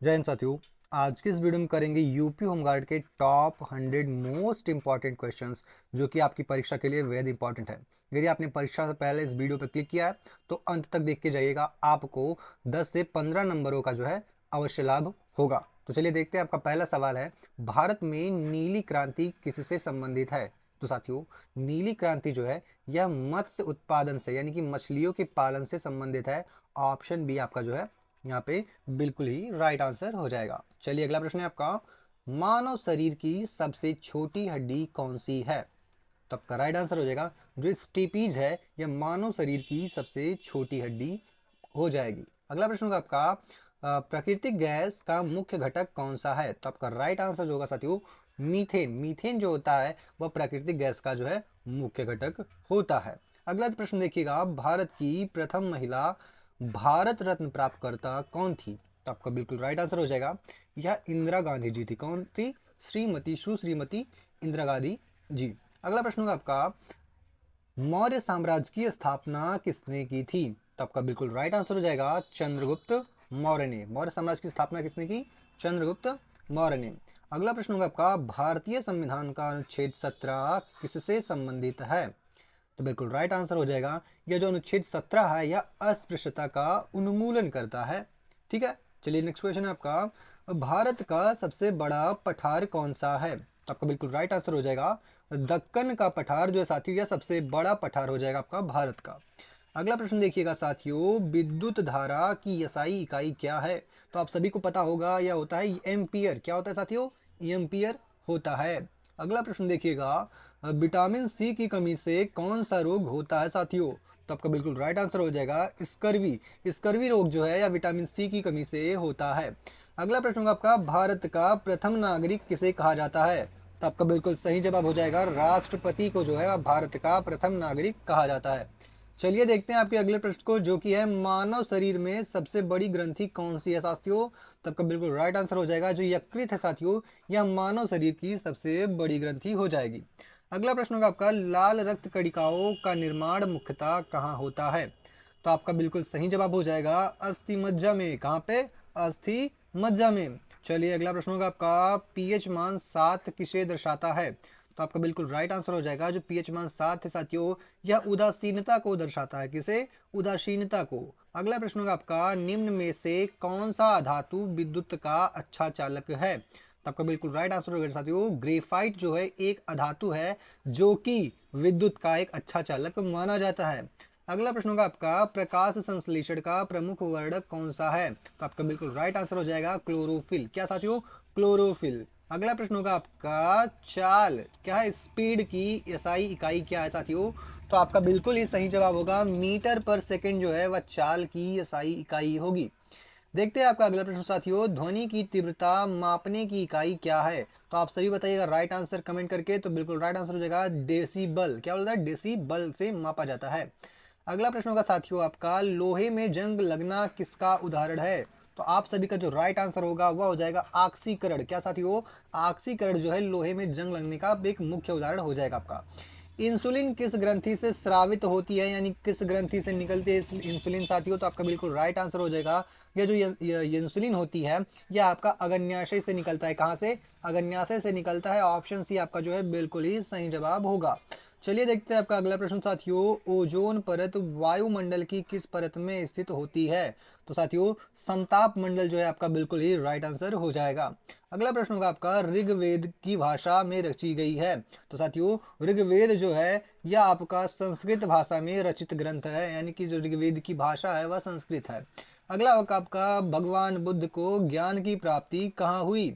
जय हिंद साथियों। आज की इस वीडियो में करेंगे यूपी होमगार्ड के टॉप 100 मोस्ट इंपॉर्टेंट क्वेश्चंस जो कि आपकी परीक्षा के लिए बेहद इंपॉर्टेंट है। यदि आपने परीक्षा से पहले इस वीडियो पर क्लिक किया है तो अंत तक देख के जाइएगा, आपको 10 से 15 नंबरों का जो है अवश्य लाभ होगा। तो चलिए देखते हैं। आपका पहला सवाल है, भारत में नीली क्रांति किससे संबंधित है? तो साथियों, नीली क्रांति जो है यह मत्स्य उत्पादन से यानी कि मछलियों के पालन से संबंधित है। ऑप्शन बी आपका जो है यहाँ पे बिल्कुल ही राइट आंसर हो जाएगा। चलिए अगला प्रश्न है आपका, मानव शरीर की सबसे छोटी हड्डी कौन सी है? तो आपका राइट आंसर हो जाएगा जो स्टेपीज है, यह मानव शरीर की सबसे छोटी हड्डी हो जाएगी। अगला प्रश्न होगा आपका, प्राकृतिक गैस का मुख्य घटक कौन सा है? तो आपका राइट आंसर जो होगा साथियों मीथेन। मीथेन जो होता है वह प्राकृतिक गैस का जो है मुख्य घटक होता है। अगला प्रश्न देखिएगा, भारत की प्रथम महिला भारत रत्न प्राप्तकर्ता कौन थी? तो आपका बिल्कुल राइट आंसर हो जाएगा यह इंदिरा गांधी जी थी। कौन थी? सुश्रीमती इंदिरा गांधी जी। अगला प्रश्न होगा आपका, मौर्य साम्राज्य की स्थापना किसने की थी? तो आपका बिल्कुल राइट आंसर हो जाएगा चंद्रगुप्त मौर्य ने। मौर्य साम्राज्य की स्थापना किसने की? चंद्रगुप्त मौर्य ने। अगला प्रश्न होगा आपका, भारतीय संविधान का अनुच्छेद 17 किससे संबंधित है? तो बिल्कुल राइट आंसर हो जाएगा यह जो अनुच्छेद 17 है यह अस्पृश्यता का उन्मूलन करता है। ठीक है, चलिए नेक्स्ट क्वेश्चन है आपका, भारत का सबसे बड़ा पठार कौन सा है? तो आपका बिल्कुल राइट आंसर हो जाएगा दक्कन का पठार जो है साथियों यह सबसे बड़ा पठार हो जाएगा आपका भारत का। अगला प्रश्न देखिएगा साथियों, विद्युत धारा की एसआई इकाई क्या है? तो आप सभी को पता होगा यह होता है एम्पियर। क्या होता है साथियों? एम्पियर होता है। अगला प्रश्न देखिएगा, विटामिन सी की कमी से कौन सा रोग होता है साथियों? तो आपका बिल्कुल राइट आंसर हो जाएगा स्कर्वी। स्कर्वी रोग जो है या विटामिन सी की कमी से होता है। अगला प्रश्न होगा आपका, भारत का प्रथम नागरिक किसे कहा जाता है? तो आपका बिल्कुल सही जवाब हो जाएगा राष्ट्रपति को जो है भारत का प्रथम नागरिक कहा जाता है। चलिए देखते हैं आपके अगले प्रश्न को, जो कि है मानव शरीर में सबसे बड़ी ग्रंथि कौन सी है साथियों? तो आपका बिल्कुल राइट आंसर हो जाएगा जो यकृत है साथियों, यह मानव शरीर की सबसे बड़ी ग्रंथि हो जाएगी। अगला प्रश्न होगा आपका, लाल रक्त कणिकाओं का निर्माण मुख्यतः कहाँ होता है? तो आपका बिल्कुल सही जवाब हो जाएगा अस्थि मज्जा में। कहाँ पे? अस्थि मज्जा में। चलिए अगला प्रश्न होगा आपका, पीएच मान 7 किसे दर्शाता है? तो आपका बिल्कुल राइट आंसर हो जाएगा जो पीएच मान 7 है साथियों यह उदासीनता को दर्शाता है। किसे? उदासीनता को। अगला प्रश्न होगा आपका, निम्न में से कौन सा धातु विद्युत का अच्छा चालक है? तो आपका बिल्कुल राइट आंसर होगा साथियों ग्रेफाइट जो है एक अधातु है जो कि विद्युत का एक अच्छा चालक माना जाता है। अगला प्रश्न होगा आपका, प्रकाश संश्लेषण का प्रमुख वर्णक कौन सा है? तो आपका बिल्कुल राइट आंसर हो जाएगा क्लोरोफिल। क्या साथियों? क्लोरोफिल। अगला प्रश्न होगा आपका, चाल क्या है स्पीड की एसआई इकाई क्या है साथियों? तो आपका बिल्कुल ही सही जवाब होगा मीटर पर सेकंड जो है वह चाल की एसआई इकाई होगी। देखते हैं आपका अगला प्रश्न साथियों, ध्वनि की तीव्रता मापने की इकाई क्या है? तो आप सभी बताइएगा राइट आंसर कमेंट करके। तो बिल्कुल राइट आंसर हो जाएगा डेसिबल। क्या बोलता है? डेसिबल से मापा जाता है। अगला प्रश्न होगा साथियों आपका, लोहे में जंग लगना किसका उदाहरण है? तो आप सभी का जो राइट आंसर होगा वह हो जाएगा ऑक्सीकरण। क्या साथियों? ऑक्सीकरण जो है लोहे में जंग लगने का एक मुख्य उदाहरण हो जाएगा आपका। इंसुलिन किस ग्रंथि से स्रावित होती है यानी किस ग्रंथि से निकलती है इंसुलिन साथियों? तो आपका बिल्कुल राइट आंसर हो जाएगा यह जो इंसुलिन होती है यह आपका अग्न्याशय से निकलता है। कहाँ से? अग्न्याशय से निकलता है। ऑप्शन सी आपका जो है बिल्कुल ही सही जवाब होगा। चलिए देखते हैं आपका अगला प्रश्न साथियों, ओजोन परत वायुमंडल की किस परत में स्थित होती है? तो साथियों समताप मंडल जो है आपका बिल्कुल ही राइट आंसर हो जाएगा। अगला प्रश्न होगा आपका, ऋग्वेद की भाषा में रची गई है? तो साथियों ऋग्वेद जो है यह आपका संस्कृत भाषा में रचित ग्रंथ है, यानी कि जो ऋग्वेद की भाषा है वह संस्कृत है। अगला होगा आपका, भगवान बुद्ध को ज्ञान की प्राप्ति कहाँ हुई?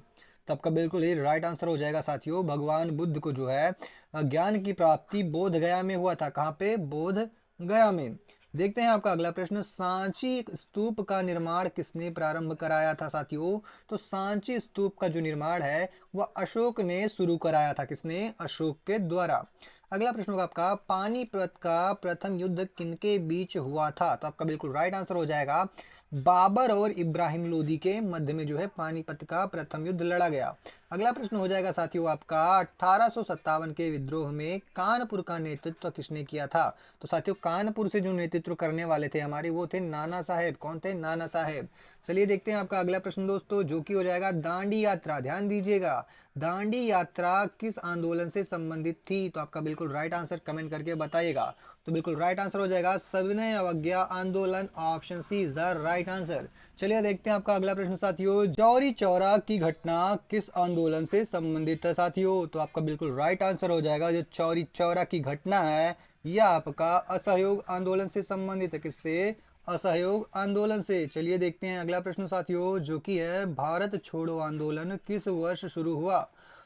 तो आपका बिल्कुल ही राइट आंसर हो जाएगा साथियों भगवान बुद्ध को जो है ज्ञान की प्राप्ति बोध गया में हुआ था। कहाँ पे? बोध गया में। देखते हैं आपका अगला प्रश्न, सांची स्तूप का निर्माण किसने प्रारंभ कराया था साथियों? तो सांची स्तूप का जो निर्माण है वह अशोक ने शुरू कराया था। किसने? अशोक के द्वारा। अगला प्रश्न होगा आपका, पानीपत का प्रथम युद्ध किनके बीच हुआ था? तो आपका बिल्कुल राइट आंसर हो जाएगा बाबर और इब्राहिम लोदी के मध्य में जो है पानीपत का प्रथम युद्ध लड़ा गया। अगला प्रश्न हो जाएगा साथियों आपका 1857 के विद्रोह में कानपुर का नेतृत्व किसने किया था? तो साथियों कानपुर से जो नेतृत्व करने वाले थे हमारे वो थे नाना साहेब। कौन थे? नाना साहेब। चलिए देखते हैं आपका अगला प्रश्न दोस्तों, जो कि हो जाएगा दांडी यात्रा। ध्यान दीजिएगा, दांडी यात्रा किस आंदोलन से संबंधित थी? तो आपका बिल्कुल राइट आंसर कमेंट करके बताइएगा। तो बिल्कुल राइट आंसर हो जाएगा सविनय अवज्ञा आंदोलन। Option C is the right answer. चलिए देखते हैं आपका अगला प्रश्न साथियों, चौरी चौरा की घटना किस आंदोलन से संबंधित है साथियों? तो आपका बिल्कुल राइट आंसर हो जाएगा जो चौरी चौरा की घटना है यह आपका असहयोग आंदोलन से संबंधित है। किससे? असहयोग आंदोलन से। चलिए देखते हैं अगला प्रश्न साथियों, जो कि है भारत छोड़ो आंदोलन किस वर्ष शुरू हुआ?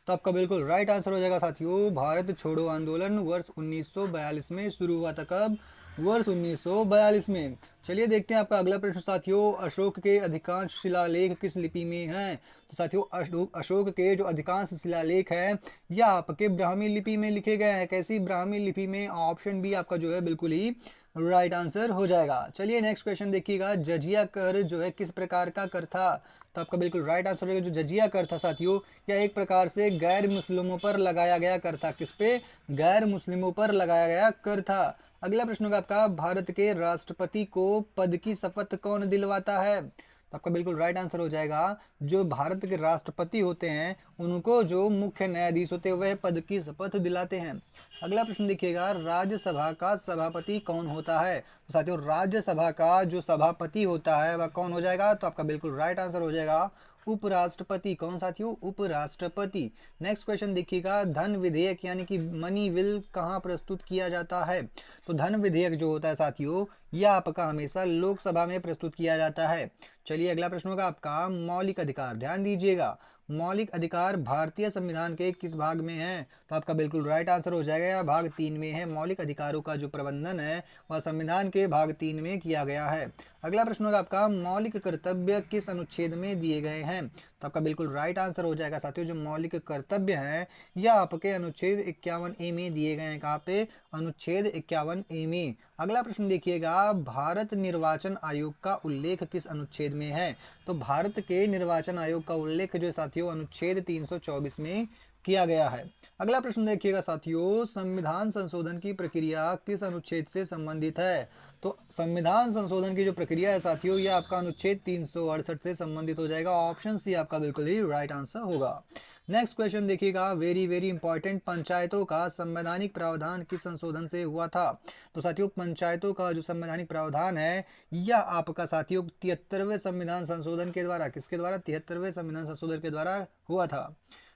तो आपका बिल्कुल राइट आंसर हो जाएगा साथियों भारत छोड़ो आंदोलन वर्ष 1942 में शुरू हुआ था। कब? वर्ष 1942 में। चलिए देखते हैं आपका अगला प्रश्न साथियों, अशोक के अधिकांश शिलालेख किस लिपि में हैं? तो साथियों अशोक के जो अधिकांश शिलालेख हैं यह आपके ब्राह्मी लिपि में लिखे गए हैं। कैसी? ब्राह्मी लिपि में। ऑप्शन बी आपका जो है बिल्कुल ही राइट आंसर हो जाएगा। चलिए नेक्स्ट क्वेश्चन देखिएगा, जजिया कर जो है किस प्रकार का कर था? तो आपका बिल्कुल राइट आंसर हो जाएगा जो जजिया कर था साथियों यह एक प्रकार से गैर मुस्लिमों पर लगाया गया कर था। किस पे? गैर मुस्लिमों पर लगाया गया कर था। अगला प्रश्न होगा आपका, भारत के राष्ट्रपति को पद की शपथ कौन दिलवाता है? तो आपका बिल्कुल राइट आंसर हो जाएगा जो भारत के राष्ट्रपति होते हैं उनको जो मुख्य न्यायाधीश होते हैं वह पद की शपथ दिलाते हैं। अगला प्रश्न देखिएगा, राज्यसभा का सभापति कौन होता है? तो साथियों राज्यसभा का जो सभापति होता है वह कौन हो जाएगा? तो आपका बिल्कुल राइट आंसर हो जाएगा उपराष्ट्रपति। कौन साथियों? उपराष्ट्रपति। नेक्स्ट क्वेश्चन देखिएगा, धन विधेयक यानी कि मनी बिल कहाँ प्रस्तुत किया जाता है? तो धन विधेयक जो होता है साथियों यह आपका हमेशा लोकसभा में प्रस्तुत किया जाता है। चलिए अगला प्रश्न होगा आपका मौलिक अधिकार। ध्यान दीजिएगा, मौलिक अधिकार भारतीय संविधान के किस भाग में है? तो आपका बिल्कुल राइट आंसर हो जाएगा या भाग 3 में है। मौलिक अधिकारों का जो प्रबंधन है वह संविधान के भाग 3 में किया गया है। अगला प्रश्न होगा आपका मौलिक कर्तव्य किस अनुच्छेद में दिए गए हैं? तो आपका बिल्कुल राइट आंसर हो जाएगा साथियों जो मौलिक कर्तव्य हैं यह आपके अनुच्छेद 51A में दिए गए हैं। कहाँ पे? अनुच्छेद 51A में। अगला प्रश्न देखिएगा, भारत निर्वाचन आयोग का उल्लेख किस अनुच्छेद में है? तो भारत के निर्वाचन आयोग का उल्लेख जो साथियों अनुच्छेद 324 में किया गया है। अगला प्रश्न देखिएगा साथियों, संविधान संशोधन की प्रक्रिया किस अनुच्छेद से संबंधित है? तो संविधान संशोधन की जो प्रक्रिया है साथियों यह आपका अनुच्छेद 368 से संबंधित हो जाएगा। ऑप्शन सी आपका बिल्कुल ही राइट आंसर होगा। नेक्स्ट क्वेश्चन देखिएगा, वेरी वेरी इंपॉर्टेंट, पंचायतों का संवैधानिक प्रावधान किस संशोधन से हुआ था? तो साथियों पंचायतों का जो संवैधानिक प्रावधान है यह आपका साथियों 73वें संविधान संशोधन के द्वारा, किसके द्वारा? 73वें संविधान संशोधन के द्वारा हुआ था।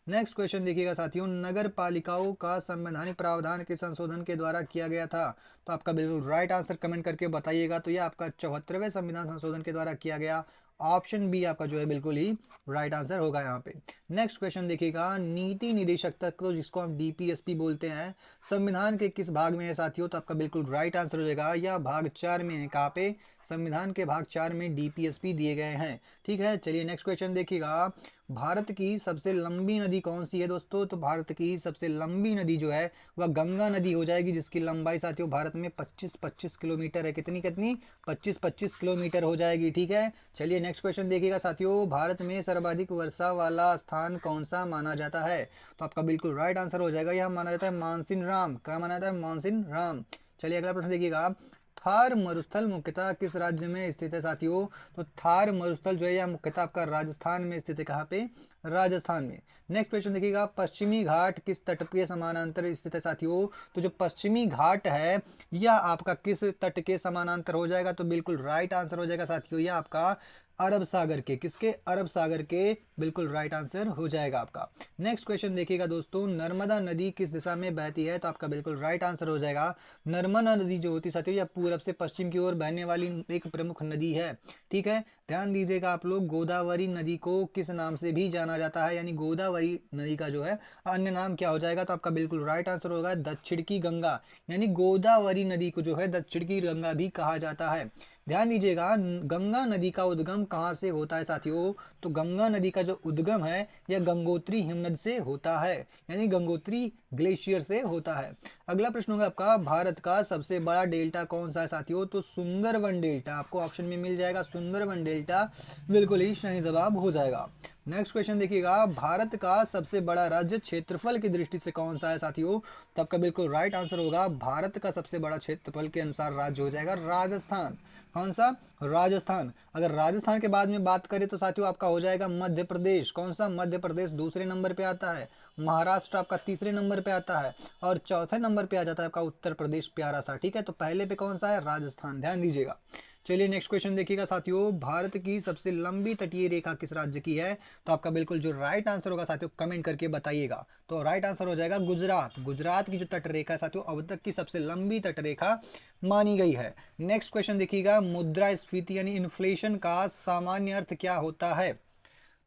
नेक्स्ट क्वेश्चन देखिएगा साथियों, नगर पालिकाओं का संवैधानिक प्रावधान के संशोधन के द्वारा किया गया था? तो आपका बिल्कुल राइट आंसर कमेंट करके बताइएगा। तो यह आपका 74वें संविधान संशोधन के द्वारा किया गया। ऑप्शन बी आपका जो है बिल्कुल ही राइट आंसर होगा यहाँ पे। नेक्स्ट क्वेश्चन देखिएगा, नीति निदेशक तत्व जिसको हम डीपीएसपी बोलते हैं संविधान के किस भाग में है साथियों? तो आपका बिल्कुल राइट आंसर हो जाएगा यह भाग 4 में है। कहाँ पे? संविधान के भाग 4 में डीपीएसपी दिए गए हैं। ठीक है, चलिए नेक्स्ट क्वेश्चन देखिएगा, भारत की सबसे लंबी नदी कौन सी है दोस्तों? तो भारत की सबसे लंबी नदी जो है वह गंगा नदी हो जाएगी जिसकी लंबाई साथियों भारत में 25-25 किलोमीटर है। कितनी कितनी? 25-25 किलोमीटर हो जाएगी। ठीक है, चलिए नेक्स्ट क्वेश्चन देखिएगा साथियों, भारत में सर्वाधिक वर्षा वाला स्थान कौन सा माना जाता है? तो आपका बिल्कुल राइट आंसर हो जाएगा यह माना जाता है मानसिन राम। क्या माना जाता है? मानसिन राम। चलिए अगला प्रश्न देखिएगा, थार मरुस्थल मुख्यतः किस राज्य में स्थित है साथियों? तो थार मरुस्थल जो है यह मुख्यतः आपका राजस्थान में स्थित है। कहाँ पे? राजस्थान में। नेक्स्ट क्वेश्चन देखिएगा, पश्चिमी घाट किस तट के समानांतर स्थित है साथियों? तो जो पश्चिमी घाट है यह आपका किस तट के समानांतर हो जाएगा? तो बिल्कुल राइट आंसर हो जाएगा साथियों यह आपका अरब सागर के। किसके? अरब सागर के। बिल्कुल राइट आंसर हो जाएगा आपका। नेक्स्ट क्वेश्चन देखिएगा दोस्तों, नर्मदा नदी किस दिशा में बहती है? तो आपका बिल्कुल राइट आंसर हो जाएगा नर्मदा नदी जो होती है साथियों यह पूरब से पश्चिम की ओर बहने वाली एक प्रमुख नदी है। ठीक है, ध्यान दीजिएगा आप लोग, गोदावरी नदी को किस नाम से भी जाना जाता है? यानी गोदावरी नदी का जो है अन्य नाम क्या हो जाएगा? तो आपका बिल्कुल राइट आंसर होगा दक्षिण की गंगा। यानी गोदावरी नदी को जो है दक्षिण की गंगा भी कहा जाता है। ध्यान दीजिएगा, गंगा नदी का उद्गम कहाँ से होता है साथियों? तो गंगा नदी का जो उद्गम है यह गंगोत्री हिमनद से होता है, यानी गंगोत्री ग्लेशियर से होता है। अगला प्रश्न होगा आपका, भारत का सबसे बड़ा डेल्टा कौन सा है साथियों? तो सुंदरवन डेल्टा, आपको ऑप्शन में मिल जाएगा सुंदरवन डेल्टा, बिल्कुल ही सही जवाब हो जाएगा। नेक्स्ट क्वेश्चन देखिएगा, भारत का सबसे बड़ा राज्य क्षेत्रफल की दृष्टि से कौन सा है साथियों? तो आपका बिल्कुल राइट आंसर होगा, भारत का सबसे बड़ा क्षेत्रफल के अनुसार राज्य हो जाएगा राजस्थान। कौन सा? राजस्थान। अगर राजस्थान के बाद में बात करें तो साथियों आपका हो जाएगा मध्य प्रदेश। कौन सा? मध्य प्रदेश दूसरे नंबर पे आता है, महाराष्ट्र आपका तीसरे नंबर पे आता है, और चौथे नंबर पे आ जाता है आपका उत्तर प्रदेश प्यारा सा। ठीक है, तो पहले पे कौन सा है? राजस्थान। ध्यान दीजिएगा। चलिए नेक्स्ट क्वेश्चन देखिएगा साथियों, भारत की सबसे लंबी तटीय रेखा किस राज्य की है? तो आपका बिल्कुल जो राइट आंसर होगा साथियों कमेंट करके बताइएगा। तो राइट आंसर हो जाएगा गुजरात। गुजरात की जो तट रेखा है साथियों अब तक की सबसे लंबी तट रेखा मानी गई है। नेक्स्ट क्वेश्चन देखिएगा, मुद्रास्फीति यानी इन्फ्लेशन का सामान्य अर्थ क्या होता है?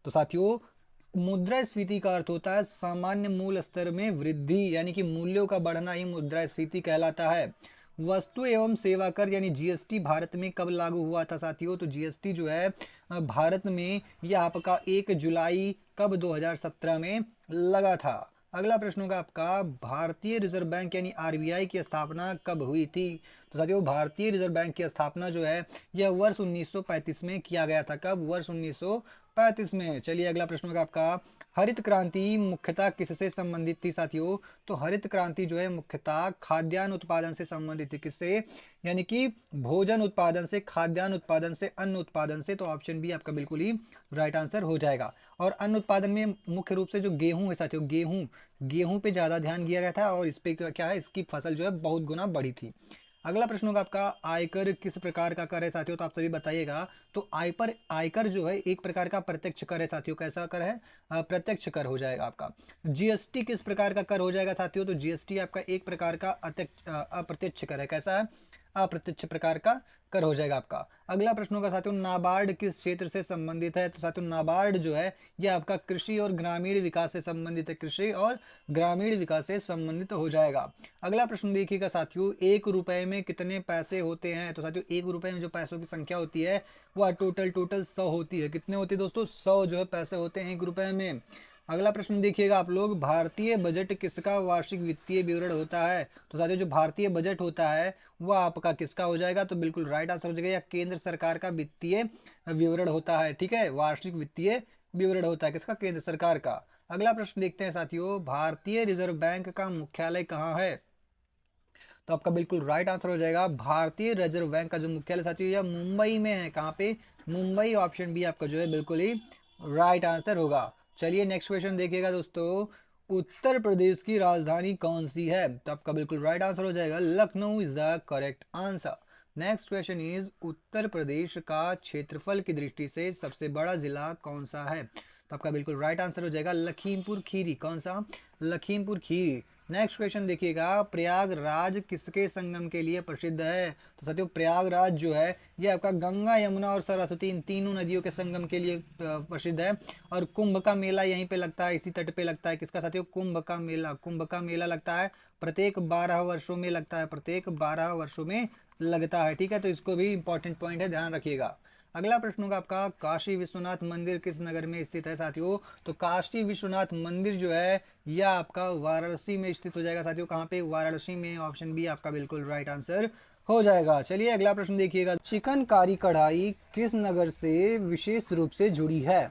तो साथियों मुद्रास्फीति का अर्थ होता है सामान्य मूल स्तर में वृद्धि, यानी कि मूल्यों का बढ़ना ही मुद्रास्फीति कहलाता है। वस्तु एवं सेवा कर यानी जीएसटी भारत में कब लागू हुआ था साथियों? तो जीएसटी जो है भारत में यह आपका 1 जुलाई कब 2017 में लगा था। अगला प्रश्न होगा आपका, भारतीय रिजर्व बैंक यानी आरबीआई की स्थापना कब हुई थी? तो साथियों भारतीय रिजर्व बैंक की स्थापना जो है यह वर्ष 1935 में किया गया था। कब? वर्ष 1935 में। चलिए अगला प्रश्न होगा आपका, हरित क्रांति मुख्यतः किससे संबंधित थी साथियों? तो हरित क्रांति जो है मुख्यतः खाद्यान्न उत्पादन से संबंधित थी। किससे? यानी कि भोजन उत्पादन से, खाद्यान्न उत्पादन से, अन्न उत्पादन से। तो ऑप्शन बी आपका बिल्कुल ही राइट आंसर हो जाएगा। और अन्न उत्पादन में मुख्य रूप से जो गेहूं है साथियों, गेहूं पे ज्यादा ध्यान दिया गया था, और इस पे क्या है, इसकी फसल जो है बहुत गुना बढ़ी थी। अगला प्रश्न होगा आपका, आयकर किस प्रकार का कर है साथियों? तो आप सभी बताइएगा। तो आयकर जो है एक प्रकार का प्रत्यक्ष कर है साथियों। कैसा कर है? प्रत्यक्ष कर हो जाएगा आपका। जीएसटी किस प्रकार का कर हो जाएगा साथियों? तो जीएसटी आपका एक प्रकार का अप्रत्यक्ष कर है। कैसा है? अप्रत्यक्ष प्रकार का कर हो जाएगा आपका। अगला प्रश्न होगा साथियों, नाबार्ड किस क्षेत्र से संबंधित है? तो साथियों नाबार्ड जो है यह आपका कृषि और ग्रामीण विकास से संबंधित है। कृषि और ग्रामीण विकास से संबंधित हो जाएगा। अगला प्रश्न देखिएगा साथियों, 1 रुपए में कितने पैसे होते हैं? तो साथियों 1 रुपए में जो पैसों की संख्या होती है वह टोटल 100 होती है। कितने होती है दोस्तों? 100 जो है पैसे होते हैं 1 रुपए में। अगला प्रश्न देखिएगा आप लोग, भारतीय बजट किसका वार्षिक वित्तीय विवरण होता है? तो साथियों जो भारतीय बजट होता है वह आपका किसका हो जाएगा? तो बिल्कुल राइट आंसर हो जाएगा, या केंद्र सरकार का वित्तीय विवरण होता है। ठीक है, वार्षिक वित्तीय विवरण होता है किसका? केंद्र सरकार का। अगला प्रश्न देखते हैं साथियों, भारतीय रिजर्व बैंक का मुख्यालय कहाँ है? तो आपका बिल्कुल राइट आंसर हो जाएगा, भारतीय रिजर्व बैंक का जो मुख्यालय साथियों यह मुंबई में है। कहाँ पे? मुंबई। ऑप्शन बी आपका जो है बिल्कुल ही राइट आंसर होगा। चलिए नेक्स्ट क्वेश्चन देखिएगा दोस्तों, उत्तर प्रदेश की राजधानी कौन सी है? तो आपका बिल्कुल राइट आंसर हो जाएगा, Lucknow is the correct answer. Next question is, Uttar Pradesh का क्षेत्रफल की दृष्टि से सबसे बड़ा जिला कौन सा है? तो आपका बिल्कुल राइट आंसर हो जाएगा लखीमपुर खीरी। कौन सा? लखीमपुर खीरी। नेक्स्ट क्वेश्चन देखिएगा, प्रयागराज किसके संगम के लिए प्रसिद्ध है? तो साथियों प्रयागराज जो है ये आपका गंगा, यमुना और सरस्वती इन तीनों नदियों के संगम के लिए प्रसिद्ध है। और कुंभ का मेला यहीं पे लगता है, इसी तट पे लगता है। किसका साथियों? कुंभ का मेला। कुंभ का मेला लगता है प्रत्येक 12 वर्षों में लगता है, प्रत्येक 12 वर्षों में लगता है। ठीक है, तो इसको भी इंपॉर्टेंट पॉइंट है, ध्यान रखिएगा। अगला प्रश्न होगा आपका, काशी विश्वनाथ मंदिर किस नगर में स्थित है साथियों? तो काशी विश्वनाथ मंदिर जो है यह आपका वाराणसी में स्थित हो जाएगा साथियों। कहाँ पे? वाराणसी में। ऑप्शन बी आपका बिल्कुल राइट आंसर हो जाएगा। चलिए अगला प्रश्न देखिएगा, चिकनकारी कढ़ाई किस नगर से विशेष रूप से जुड़ी है?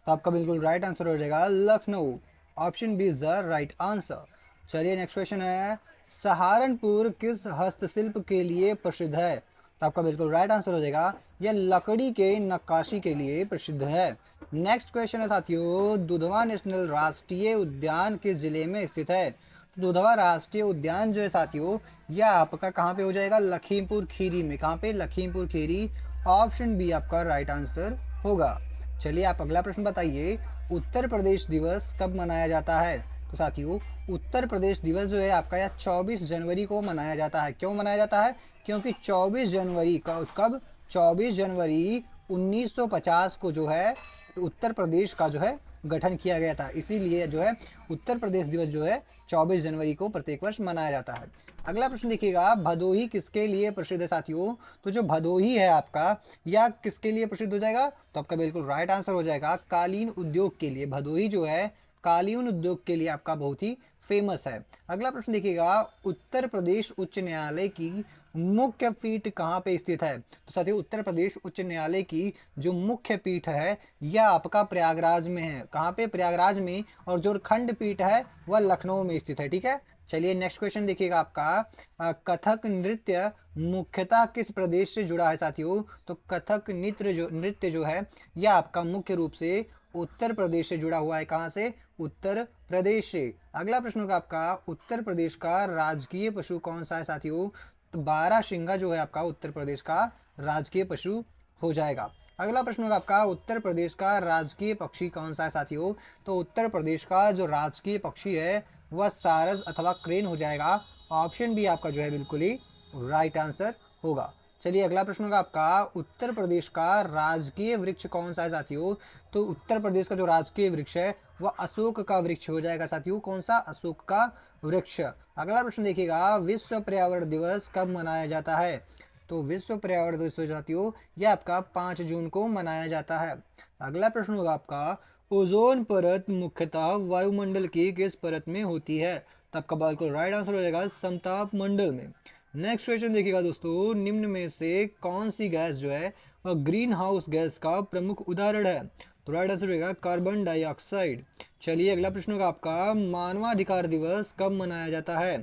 तो आपका बिल्कुल राइट आंसर हो जाएगा Lucknow. Option B is the right answer. चलिए नेक्स्ट क्वेश्चन है, सहारनपुर किस हस्तशिल्प के लिए प्रसिद्ध है? तो आपका बिल्कुल राइट आंसर हो जाएगा, यह लकड़ी के नक्काशी के लिए प्रसिद्ध है। नेक्स्ट क्वेश्चन है साथियों, दुधवा नेशनल राष्ट्रीय उद्यान किस जिले में स्थित है? दुधवा राष्ट्रीय उद्यान जो है साथियों यह आपका कहाँ पे हो जाएगा? लखीमपुर खीरी में। कहाँ पे? लखीमपुर खीरी। ऑप्शन बी आपका राइट आंसर होगा। चलिए आप अगला प्रश्न बताइए, उत्तर प्रदेश दिवस कब मनाया जाता है? तो साथियों उत्तर प्रदेश दिवस जो है आपका यह 24 जनवरी को मनाया जाता है। क्यों मनाया जाता है? क्योंकि 24 जनवरी का कब? 24 जनवरी 1950 को जो है उत्तर प्रदेश का जो है गठन किया गया था, इसीलिए जो है उत्तर प्रदेश दिवस जो है 24 जनवरी को प्रत्येक वर्ष मनाया जाता है। अगला प्रश्न देखिएगा, भदोही किसके लिए प्रसिद्ध है साथियों? तो जो भदोही है आपका, या किसके लिए प्रसिद्ध हो जाएगा? तो आपका बिल्कुल राइट आंसर हो जाएगा कालीन उद्योग के लिए। भदोही जो है कालीन उद्योग के लिए आपका बहुत ही फेमस है। अगला प्रश्न देखिएगा, उत्तर प्रदेश उच्च न्यायालय की मुख्य पीठ कहाँ पे स्थित है? तो साथियों उत्तर प्रदेश उच्च न्यायालय की जो मुख्य पीठ है यह आपका प्रयागराज में है। कहाँ पे? प्रयागराज में। और जो खंड पीठ है वह लखनऊ में स्थित है। ठीक है, चलिए नेक्स्ट क्वेश्चन देखिएगा आपका, कथक नृत्य मुख्यतः किस प्रदेश से जुड़ा है साथियों? तो कथक नृत्य जो है यह आपका मुख्य रूप से उत्तर प्रदेश से जुड़ा हुआ है। कहाँ से? उत्तर प्रदेश से। अगला प्रश्न होगा आपका, उत्तर प्रदेश का राजकीय पशु कौन सा है साथियों? तो बारहसिंगा जो है आपका उत्तर प्रदेश का राजकीय पशु हो जाएगा। अगला प्रश्न होगा आपका, उत्तर प्रदेश का राजकीय पक्षी कौन सा है साथियों? तो उत्तर प्रदेश का जो राजकीय पक्षी है वह सारस अथवा क्रेन हो जाएगा। ऑप्शन बी आपका जो है बिल्कुल ही राइट आंसर होगा। चलिए अगला प्रश्न होगा आपका, उत्तर प्रदेश का राजकीय वृक्ष कौन सा है साथियों? तो उत्तर प्रदेश का जो राजकीय वृक्ष है वह अशोक का वृक्ष हो जाएगा साथियों। कौन सा? अशोक का वृक्ष। अगला प्रश्न देखिएगा, विश्व पर्यावरण दिवस कब मनाया जाता है? तो विश्व पर्यावरण दिवस साथियों यह आपका 5 जून को मनाया जाता है। अगला प्रश्न होगा आपका, ओजोन परत मुख्यतः वायुमंडल की किस परत में होती है? तो आपका बिल्कुल राइट आंसर हो जाएगा समताप मंडल में। नेक्स्ट क्वेश्चन देखिएगा दोस्तों, निम्न में से कौन सी गैस जो है वह ग्रीन हाउस गैस का प्रमुख उदाहरण है? तो राइट आंसर होगा कार्बन डाइऑक्साइड। चलिए अगला प्रश्न होगा आपका, मानवाधिकार दिवस कब मनाया जाता है?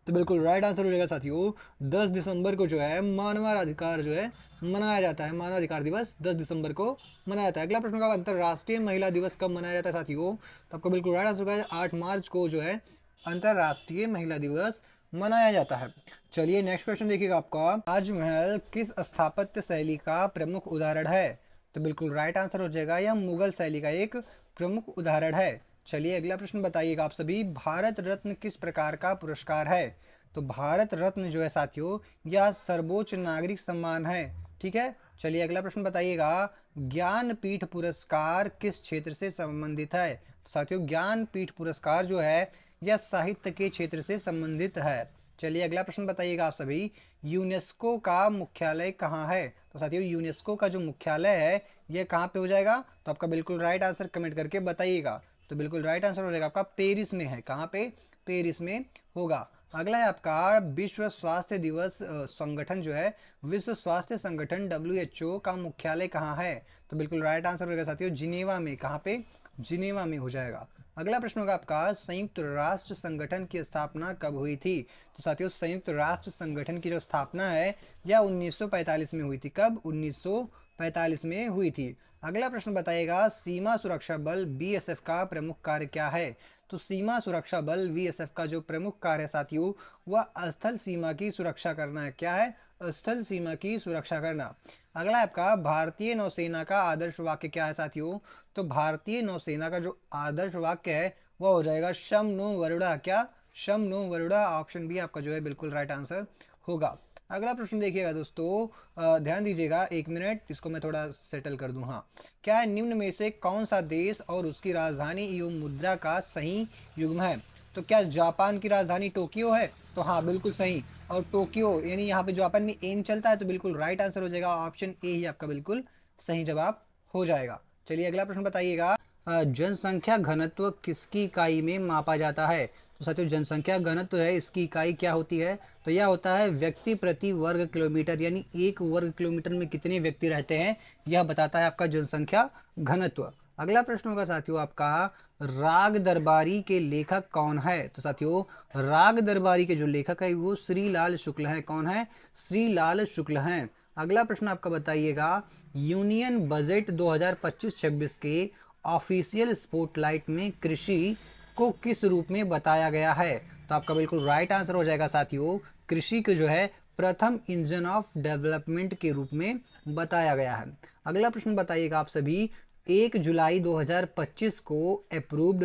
तो बिल्कुल राइट आंसर हो जाएगा साथियों 10 दिसंबर को जो है मानवाधिकार जो है मनाया जाता है। मानवाधिकार दिवस 10 दिसंबर को मनाया जाता है। अगला प्रश्न होगा, अंतर्राष्ट्रीय महिला दिवस कब मनाया जाता है साथियों? तो आपको बिल्कुल राइट आंसर होगा 8 मार्च को जो है अंतर्राष्ट्रीय महिला दिवस मनाया जाता है। चलिए नेक्स्ट क्वेश्चन देखिएगा आपका, ताजमहल किस स्थापत्य शैली का प्रमुख उदाहरण है? तो बिल्कुल राइट आंसर हो जाएगा यह मुगल शैली का एक प्रमुख उदाहरण है। चलिए अगला प्रश्न बताइएगा आप सभी, भारत रत्न किस प्रकार का पुरस्कार है? तो भारत रत्न जो है साथियों यह सर्वोच्च नागरिक सम्मान है। ठीक है, चलिए अगला प्रश्न बताइएगा, ज्ञानपीठ पुरस्कार किस क्षेत्र से संबंधित है? तो साथियों ज्ञानपीठ पुरस्कार जो है यह साहित्य के क्षेत्र से संबंधित है। चलिए अगला प्रश्न बताइएगा आप सभी, यूनेस्को का मुख्यालय कहाँ है? तो साथियों यूनेस्को का जो मुख्यालय है यह कहाँ पे हो जाएगा? तो आपका बिल्कुल राइट आंसर कमेंट करके बताइएगा। तो बिल्कुल राइट आंसर हो जाएगा आपका पेरिस में है। कहाँ पे? पेरिस में होगा। अगला है आपका, विश्व स्वास्थ्य दिवस संगठन जो है विश्व स्वास्थ्य संगठन WHO का मुख्यालय कहाँ है? तो बिल्कुल राइट आंसर होगा साथियों जिनेवा में। कहाँ पे? जिनेवा में हो जाएगा। अगला प्रश्न होगा आपका, संयुक्त राष्ट्र संगठन की स्थापना कब हुई थी? तो साथियों संयुक्त राष्ट्र संगठन की जो स्थापना है यह 1945 में हुई थी। कब? 1945 में हुई थी। अगला प्रश्न बताइएगा, सीमा सुरक्षा बल BSF का प्रमुख कार्य क्या है? तो सीमा सुरक्षा बल BSF का जो प्रमुख कार्य है साथियों वह स्थल सीमा की सुरक्षा करना है। क्या है? स्थल सीमा की सुरक्षा करना। अगला आपका, भारतीय नौसेना का आदर्श वाक्य क्या है साथियों? तो भारतीय नौसेना का जो आदर्श वाक्य है वह हो जाएगा शम नो वरुणा। क्या? शम नो वरुणा। ऑप्शन बी आपका जो है बिल्कुल राइट आंसर होगा। अगला प्रश्न देखिएगा दोस्तों, ध्यान दीजिएगा, 1 मिनट इसको मैं थोड़ा सेटल कर दूं। हाँ, क्या है निम्न में से कौन सा देश और उसकी राजधानी एवं मुद्रा का सही युग्म है? तो क्या जापान की राजधानी टोक्यो है? तो हाँ बिल्कुल सही। और टोक्यो यानी यहाँ पे जापान में एन चलता है, तो बिल्कुल राइट आंसर हो जाएगा ऑप्शन ए ही आपका बिल्कुल सही जवाब हो जाएगा। चलिए अगला प्रश्न बताइएगा, जनसंख्या घनत्व किसकी इकाई में मापा जाता है? तो साथियों जनसंख्या घनत्व है इसकी इकाई क्या होती है? तो यह होता है व्यक्ति प्रति वर्ग किलोमीटर, यानी 1 वर्ग किलोमीटर में कितने व्यक्ति रहते हैं यह बताता है आपका जनसंख्या घनत्व। अगला प्रश्न होगा साथियों आपका, राग दरबारी के लेखक कौन है? तो साथियों राग दरबारी के जो लेखक है वो श्रीलाल शुक्ल है। कौन है? श्रीलाल शुक्ल हैं। अगला प्रश्न आपका बताइएगा, यूनियन बजट 2025-26 के ऑफिशियल स्पॉटलाइट में कृषि को किस रूप में बताया गया है? तो आपका बिल्कुल राइट आंसर हो जाएगा साथियों, कृषि को जो है प्रथम इंजन ऑफ डेवलपमेंट के रूप में बताया गया है। अगला प्रश्न बताइएगा आप सभी, 1 जुलाई 2025 को अप्रूव्ड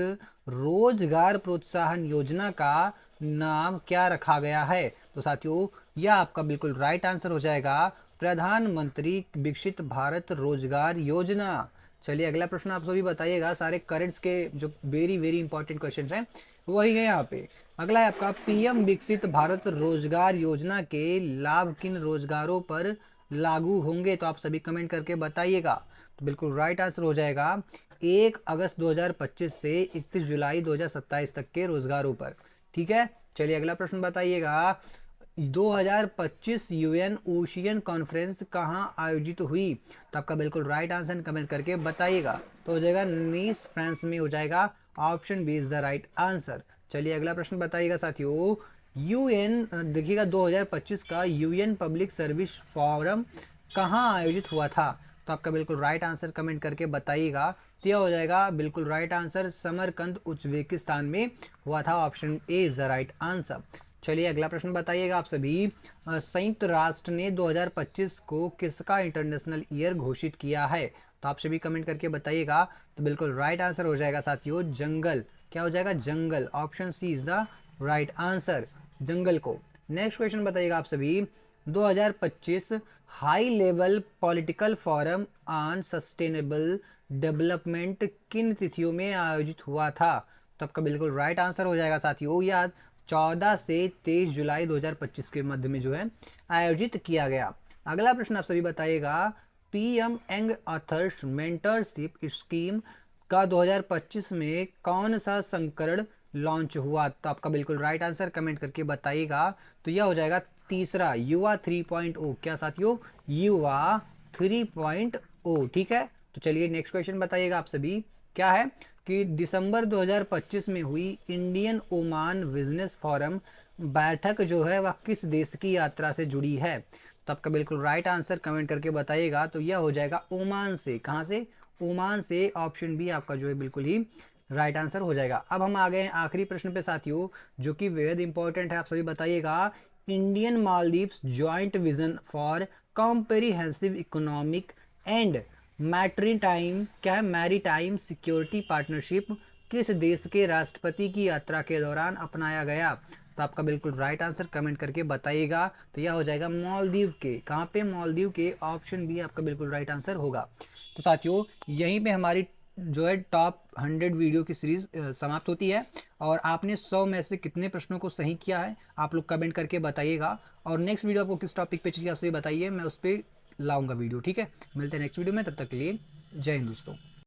रोजगार प्रोत्साहन योजना का नाम क्या रखा गया है? तो साथियों यह आपका बिल्कुल राइट आंसर हो जाएगा प्रधानमंत्री विकसित भारत रोजगार योजना। चलिए अगला प्रश्न आप सभी बताइएगा। सारे करंट्स के जो वेरी वेरी इंपॉर्टेंट क्वेश्चन हैं वही है यहाँ पे। अगला है आपका पीएम विकसित भारत रोजगार योजना के लाभ किन रोजगारों पर लागू होंगे, तो आप सभी कमेंट करके बताइएगा। तो बिल्कुल राइट आंसर हो जाएगा 1 अगस्त 2025 से 31 जुलाई 2027 तक के रोजगारों पर। ठीक है, चलिए अगला प्रश्न बताइएगा। 2025 यूएन ओशियन कॉन्फ्रेंस कहाँ आयोजित हुई, तो आपका बिल्कुल राइट आंसर कमेंट करके बताइएगा। तो हो जाएगा नीस, फ्रांस में हो जाएगा। Option B is the right answer. चलिए अगला प्रश्न बताइएगा साथियों। यूएन देखिएगा 2025 का यूएन पब्लिक सर्विस फोरम कहाँ आयोजित हुआ था, तो आपका बिल्कुल राइट आंसर कमेंट करके बताइएगा। तो यह हो जाएगा बिल्कुल राइट आंसर समरकंद उज्बेकिस्तान में हुआ था। Option A is the right answer. चलिए अगला प्रश्न बताइएगा आप सभी। संयुक्त राष्ट्र ने 2025 को किसका इंटरनेशनल ईयर घोषित किया है, तो आप सभी कमेंट करके बताइएगा। तो बिल्कुल राइट आंसर हो जाएगा साथियों जंगल। क्या हो जाएगा, जंगल। Option C is the right answer, जंगल को। नेक्स्ट क्वेश्चन बताइएगा आप सभी। 2025 high level political forum on sustainable development किन तिथियों में आयोजित हुआ था, तो आपका बिल्कुल राइट आंसर हो जाएगा साथियों याद 14 से 23 जुलाई 2025 के मध्य में जो है आयोजित किया गया। अगला प्रश्न आप सभी बताइएगा। PM young authors mentorship scheme का 2025 में कौन सा संस्करण लॉन्च हुआ, तो आपका बिल्कुल राइट आंसर कमेंट करके बताइएगा। तो यह हो जाएगा तीसरा, युवा 3.0। क्या साथियों, युवा 3.0। ठीक है, तो चलिए नेक्स्ट क्वेश्चन बताइएगा आप सभी। क्या है कि दिसंबर 2025 में हुई इंडियन ओमान बिजनेस फोरम बैठक जो है वह किस देश की यात्रा से जुड़ी है, तो आपका बिल्कुल राइट आंसर कमेंट करके बताइएगा। तो यह हो जाएगा ओमान से। कहाँ से, ओमान से। ऑप्शन बी आपका जो है बिल्कुल ही राइट आंसर हो जाएगा। अब हम आ गए हैं आखिरी प्रश्न पे साथियों, जो कि बेहद इंपॉर्टेंट है। आप सभी बताइएगा। Indian Maldives joint vision for comprehensive economic and maritime, क्या है, मैरीटाइम सिक्योरिटी पार्टनरशिप किस देश के राष्ट्रपति की यात्रा के दौरान अपनाया गया, तो आपका बिल्कुल राइट आंसर कमेंट करके बताइएगा। तो यह हो जाएगा मालदीव के। कहाँ पे, मालदीव के। ऑप्शन बी आपका बिल्कुल राइट आंसर होगा। तो साथियों यहीं पे हमारी जो है टॉप 100 वीडियो की सीरीज समाप्त होती है। और आपने 100 में से कितने प्रश्नों को सही किया है आप लोग कमेंट करके बताइएगा। और नेक्स्ट वीडियो आपको किस टॉपिक पे चाहिए आप सभी बताइए, मैं उस पर लाऊंगा वीडियो। ठीक है, मिलते हैं नेक्स्ट वीडियो में, तब तक के लिए जय हिंद दोस्तों।